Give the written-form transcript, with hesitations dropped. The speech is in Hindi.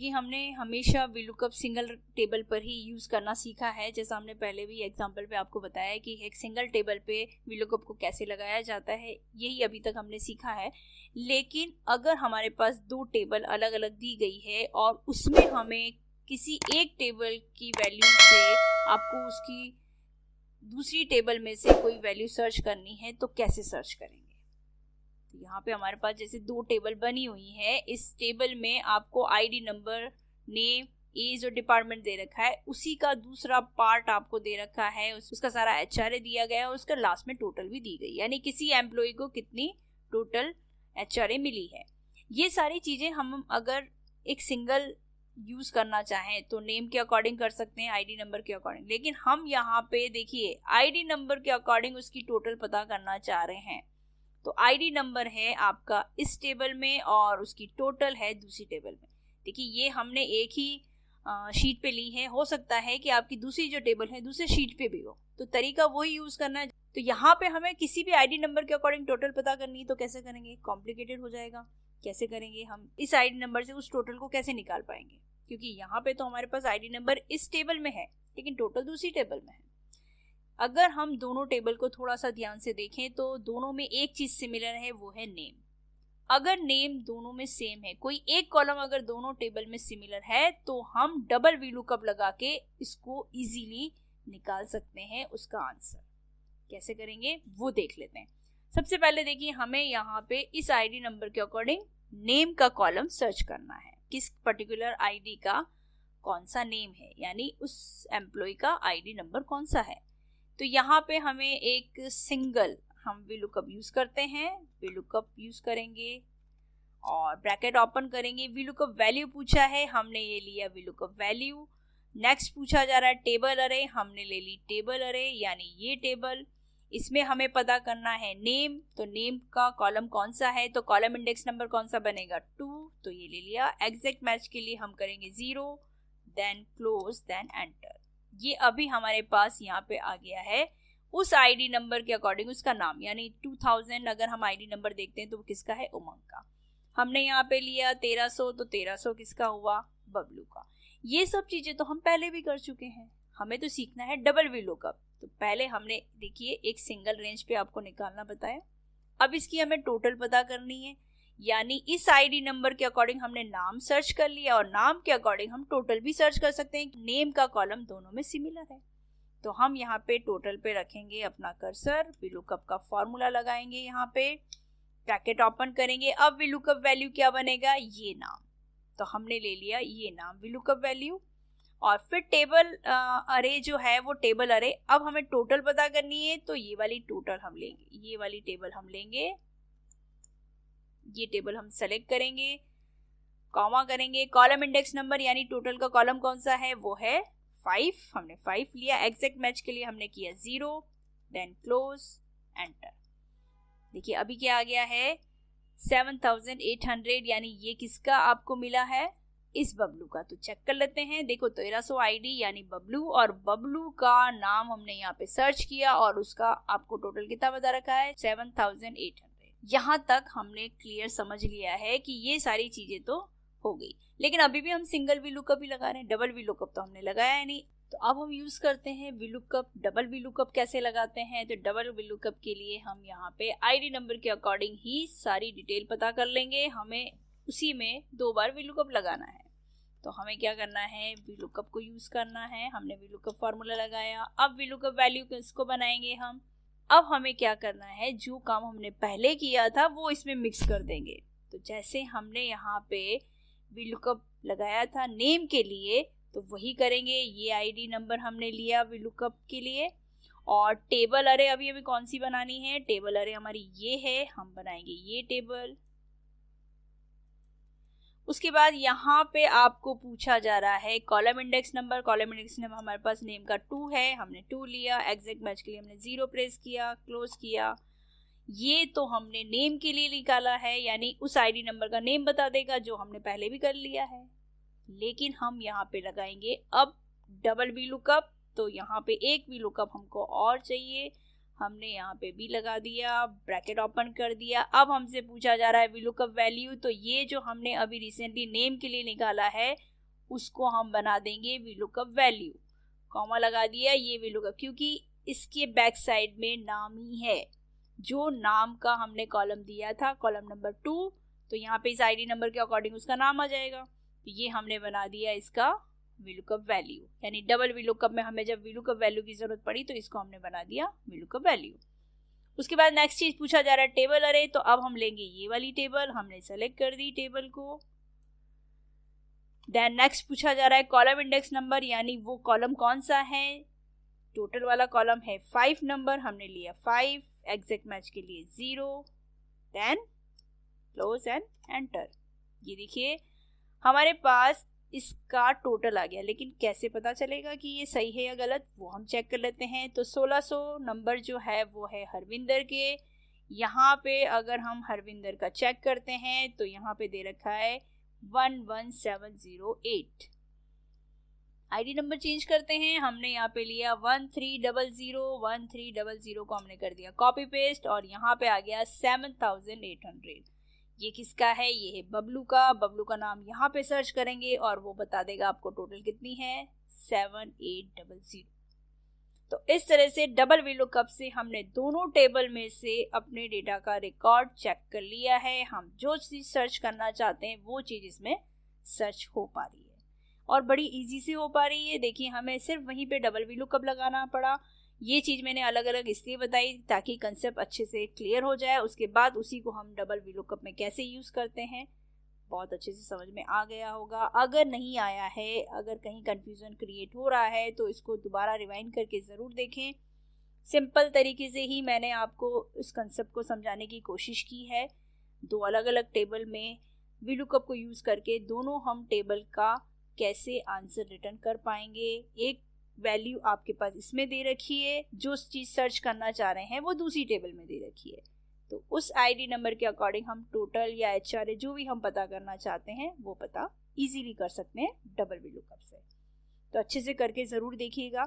क्योंकि हमने हमेशा VLOOKUP सिंगल टेबल पर ही यूज़ करना सीखा है। जैसा हमने पहले भी एग्जांपल पे आपको बताया कि एक सिंगल टेबल पे VLOOKUP को कैसे लगाया जाता है, यही अभी तक हमने सीखा है। लेकिन अगर हमारे पास दो टेबल अलग अलग दी गई है और उसमें हमें किसी एक टेबल की वैल्यू से आपको उसकी दूसरी टेबल में से कोई वैल्यू सर्च करनी है, तो कैसे सर्च करेंगे? यहाँ पे हमारे पास जैसे दो टेबल बनी हुई है, इस टेबल में आपको आईडी नंबर, नेम, एज और डिपार्टमेंट दे रखा है, उसी का दूसरा पार्ट आपको दे रखा है, उसका सारा HRA दिया गया है और उसका लास्ट में टोटल भी दी गई, यानी किसी एम्प्लॉय को कितनी टोटल HRA मिली है। ये सारी चीजें हम अगर एक सिंगल यूज करना चाहें तो नेम के अकॉर्डिंग कर सकते हैं, आईडी नंबर के अकॉर्डिंग। लेकिन हम यहाँ पे देखिए आईडी नंबर के अकॉर्डिंग उसकी टोटल पता करना चाह रहे हैं, तो आईडी नंबर है आपका इस टेबल में और उसकी टोटल है दूसरी टेबल में। देखिए ये हमने एक ही शीट पे ली है, हो सकता है कि आपकी दूसरी जो टेबल है दूसरे शीट पे भी हो, तो तरीका वही यूज करना है। तो यहाँ पे हमें किसी भी आईडी नंबर के अकॉर्डिंग टोटल पता करनी है, तो कैसे करेंगे? कॉम्प्लिकेटेड हो जाएगा। कैसे करेंगे? हम इस आईडी नंबर से उस टोटल को कैसे निकाल पाएंगे? क्योंकि यहाँ पे तो हमारे पास आईडी नंबर इस टेबल में है लेकिन टोटल दूसरी टेबल में है। अगर हम दोनों टेबल को थोड़ा सा ध्यान से देखें तो दोनों में एक चीज सिमिलर है, वो है नेम। अगर नेम दोनों में सेम है, कोई एक कॉलम अगर दोनों टेबल में सिमिलर है, तो हम डबल VLOOKUP लगा के इसको इजीली निकाल सकते हैं उसका आंसर। कैसे करेंगे वो देख लेते हैं। सबसे पहले देखिए हमें यहाँ पे इस आईडी नंबर के अकॉर्डिंग नेम का कॉलम सर्च करना है, किस पर्टिकुलर आईडी का कौन सा नेम है, यानी उस एम्प्लॉय का आईडी नंबर कौन सा है। तो यहाँ पे हमें एक सिंगल हम VLOOKUP यूज करते हैं, VLOOKUP यूज करेंगे और ब्रैकेट ओपन करेंगे। VLOOKUP वैल्यू पूछा है, हमने ये लिया VLOOKUP वैल्यू। नेक्स्ट पूछा जा रहा है टेबल अरे, हमने ले ली टेबल अरे, यानी ये टेबल। इसमें हमें पता करना है नेम, तो नेम का कॉलम कौन सा है, तो कॉलम इंडेक्स नंबर कौन सा बनेगा 2, तो ये ले लिया। एग्जैक्ट मैच के लिए हम करेंगे 0, देन क्लोज, देन एंटर। ये अभी हमारे पास यहाँ पे आ गया है उस आईडी नंबर के अकॉर्डिंग उसका नाम, यानी 2000 अगर हम आईडी नंबर देखते हैं तो किसका है? उमंग का। हमने यहाँ पे लिया 1300, तो 1300 किसका हुआ? बबलू का। ये सब चीजें तो हम पहले भी कर चुके हैं, हमें तो सीखना है डबल VLOOKUP। तो पहले हमने देखिए एक सिंगल रेंज पे आपको निकालना बताया, अब इसकी हमें टोटल पता करनी है, यानी इस आईडी नंबर के अकॉर्डिंग हमने नाम सर्च कर लिया और नाम के अकॉर्डिंग हम टोटल भी सर्च कर सकते हैं। नेम का कॉलम दोनों में सिमिलर है, तो हम यहाँ पे टोटल पे रखेंगे अपना कर्सर, VLOOKUP का फॉर्मूला लगाएंगे, यहाँ पे ब्रैकेट ओपन करेंगे। अब VLOOKUP वैल्यू क्या बनेगा? ये नाम, तो हमने ले लिया ये नाम VLOOKUP वैल्यू। और फिर टेबल अरे जो है वो टेबल अरे, अब हमें टोटल पता करनी है, तो ये वाली टोटल हम लेंगे, ये वाली टेबल हम लेंगे, ये टेबल हम सेलेक्ट करेंगे, कॉमा करेंगे, कॉलम इंडेक्स नंबर यानी टोटल का कॉलम कौन सा है? वो है 5, हमने 5 लिया। एग्जैक्ट मैच के लिए हमने किया 0, देन क्लोज, एंटर। देखिए अभी क्या आ गया है? 7800, यानी ये किसका आपको मिला है? इस बबलू का। तो चेक कर लेते हैं, देखो 1300 आईडी यानी बबलू, और बबलू का नाम हमने यहाँ पे सर्च किया और उसका आपको टोटल कितना बता रखा है? 7800। यहाँ तक हमने क्लियर समझ लिया है कि ये सारी चीजें तो हो गई, लेकिन अभी भी हम सिंगल VLOOKUP ही लगा रहे हैं, डबल VLOOKUP तो हमने लगाया है नहीं। तो अब हम यूज करते हैं VLOOKUP। डबल VLOOKUP कैसे लगाते हैं? तो डबल VLOOKUP के लिए हम यहाँ पे आईडी नंबर के अकॉर्डिंग ही सारी डिटेल पता कर लेंगे, हमें उसी में 2 बार VLOOKUP लगाना है। तो हमें क्या करना है? VLOOKUP को यूज करना है। हमने VLOOKUP फॉर्मूला लगाया, अब VLOOKUP वैल्यू किसको बनाएंगे हम? अब हमें क्या करना है? जो काम हमने पहले किया था वो इसमें मिक्स कर देंगे। तो जैसे हमने यहाँ पे VLOOKUP लगाया था नेम के लिए, तो वही करेंगे। ये आईडी नंबर हमने लिया VLOOKUP के लिए, और टेबल अरे अभी अभी कौन सी बनानी है? टेबल अरे हमारी ये है, हम बनाएंगे ये टेबल। उसके बाद यहाँ पे आपको पूछा जा रहा है column index number. Column index number हमारे पास नेम का 2 है, हमने 2 लिया। एग्जैक्ट मैच के लिए हमने 0 प्रेस किया, क्लोज किया। ये तो हमने नेम के लिए निकाला है, यानी उस आईडी नंबर का नेम बता देगा जो हमने पहले भी कर लिया है। लेकिन हम यहाँ पे लगाएंगे अब डबल VLOOKUP, तो यहाँ पे एक VLOOKUP हमको और चाहिए, हमने यहाँ पे भी लगा दिया, ब्रैकेट ओपन कर दिया। अब हमसे पूछा जा रहा है VLOOKUP वैल्यू, तो ये जो हमने अभी रिसेंटली नेम के लिए निकाला है उसको हम बना देंगे VLOOKUP वैल्यू। कॉमा लगा दिया, ये VLOOKUP, क्योंकि इसके बैक साइड में नाम ही है, जो नाम का हमने कॉलम दिया था, कॉलम नंबर 2, तो यहाँ पे इस आईडी नंबर के अकॉर्डिंग उसका नाम आ जाएगा। तो ये हमने बना दिया इसका VLOOKUP वैल्यू, यानी डबल VLOOKUP में हमें जब VLOOKUP वैल्यू की जरूरत पड़ी तो इसको हमने बना दिया VLOOKUP वैल्यू। उसके बाद नेक्स्ट चीज पूछा जा रहा है टेबल अरे, तो अब हम लेंगे ये वाली टेबल, हमने सेलेक्ट कर दी टेबल को। देन नेक्स्ट पूछा जा रहा है कॉलम इंडेक्स नंबर, यानी वो कॉलम कौन सा है। टोटल वाला कॉलम है 5 नंबर, हमने लिया 5, एग्जैक्ट मैच के लिए 0, देन क्लोज एंड एंटर। ये देखिए हमारे पास इसका टोटल आ गया, लेकिन कैसे पता चलेगा कि ये सही है या गलत, वो हम चेक कर लेते हैं। तो 1600 नंबर जो है वो है हरविंदर के। यहाँ पे अगर हम हरविंदर का चेक करते हैं तो यहाँ पे दे रखा है 11708। आईडी नंबर चेंज करते हैं, हमने यहाँ पे लिया 1300 को हमने कर दिया कॉपी पेस्ट, और यहाँ पे आ गया 7800। ये किसका है, ये है बबलू का। बबलू का नाम यहाँ पे सर्च करेंगे और वो बता देगा आपको टोटल कितनी है, 7800। तो इस तरह से डबल VLOOKUP से हमने दोनों टेबल में से अपने डेटा का रिकॉर्ड चेक कर लिया है। हम जो चीज सर्च करना चाहते हैं वो चीज इसमें सर्च हो पा रही है और बड़ी इजी से हो पा रही है। देखिए हमें सिर्फ वहीं पे डबल VLOOKUP लगाना पड़ा। ये चीज मैंने अलग अलग इसलिए बताई ताकि कंसेप्ट अच्छे से क्लियर हो जाए। उसके बाद उसी को हम डबल VLOOKUP में कैसे यूज करते हैं बहुत अच्छे से समझ में आ गया होगा। अगर नहीं आया है, अगर कहीं कंफ्यूजन क्रिएट हो रहा है तो इसको दोबारा रिवाइंड करके ज़रूर देखें। सिंपल तरीके से ही मैंने आपको इस कंसेप्ट को समझाने की कोशिश की है। दो अलग अलग टेबल में VLOOKUP को यूज़ करके दोनों हम टेबल का कैसे आंसर रिटर्न कर पाएंगे। एक वैल्यू आपके पास इसमें दे रखी है, जो चीज़ सर्च करना चाह रहे हैं वो दूसरी टेबल में दे रखी है, तो उस आईडी नंबर के अकॉर्डिंग हम टोटल या HRA जो भी हम पता करना चाहते हैं वो पता इजीली कर सकते हैं डबल VLOOKUP से। तो अच्छे से करके ज़रूर देखिएगा।